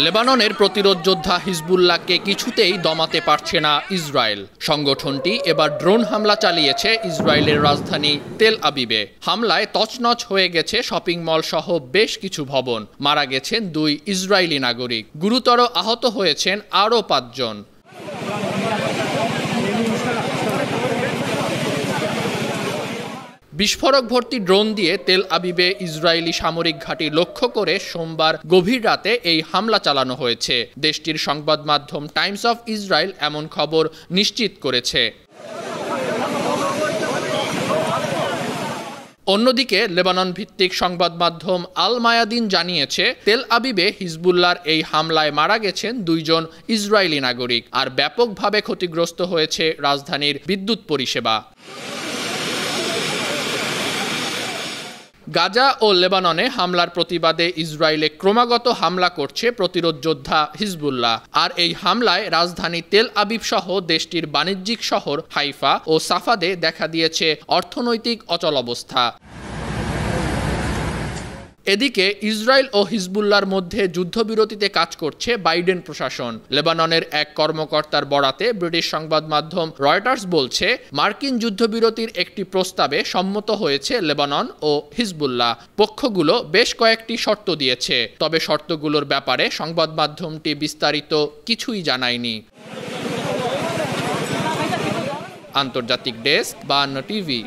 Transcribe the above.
লেবাননের প্রতিরোধ যোদ্ধা হিজবুল্লাহকে কিছুতেই দমাতে পারছে না ইসরায়েল। সংগঠনটি এবার ড্রোন হামলা চালিয়েছে ইসরায়েলের রাজধানী তেল আবিবে। হামলায় তছনছ হয়ে গেছে শপিং মল সহ বেশ কিছু ভবন। মারা গেছেন 2 ইসরায়েলি নাগরিক, গুরুতর আহত হয়েছেন আরও 5 জন। বিস্ফোরক ভর্তি ড্রোন দিয়ে তেল আবিবে ইসরায়েলি সামরিক ঘাঁটি লক্ষ্য করে সোমবার গভীর রাতে এই হামলা চালানো হয়েছে। দেশটির সংবাদ মাধ্যম টাইমস অফ ইসরায়েল এমন খবর নিশ্চিত করেছে। অন্যদিকে লেবানন ভিত্তিক সংবাদ মাধ্যম আল মায়াদিন জানিয়েছে, তেল আবিবে হিজবুল্লাহর এই হামলায় মারা গেছেন 2 জন ইসরায়েলি নাগরিক, আর ব্যাপকভাবে ক্ষতিগ্রস্ত হয়েছে রাজধানীর বিদ্যুৎ পরিষেবা। গাজা ও লেবাননে হামলার প্রতিবাদে ইসরায়েলে ক্রমাগত হামলা করছে প্রতিরোধ যোদ্ধা হিজবুল্লাহ। আর এই হামলায় রাজধানী তেল আবিব সহ দেশটির বাণিজ্যিক শহর হাইফা ও সাফাদে দেখা দিয়েছে অর্থনৈতিক অচলাবস্থা। এদিকে ইসরায়েল ও হিজবুল্লাহর মধ্যে যুদ্ধবিরতিতে কাজ করছে বাইডেন প্রশাসন। লেবাননের এক কর্মকর্তার বরাতে ব্রিটিশ সংবাদ মাধ্যম রয়টার্স বলছে, মার্কিন যুদ্ধবিরতির একটি প্রস্তাবে সম্মত হয়েছে লেবানন ও হিজবুল্লাহ। পক্ষগুলো বেশ কয়েকটি শর্ত দিয়েছে, তবে শর্তগুলোর ব্যাপারে সংবাদ মাধ্যমটি বিস্তারিত কিছুই জানায়নি। আন্তর্জাতিক ডেস্ক, 52 টিভি।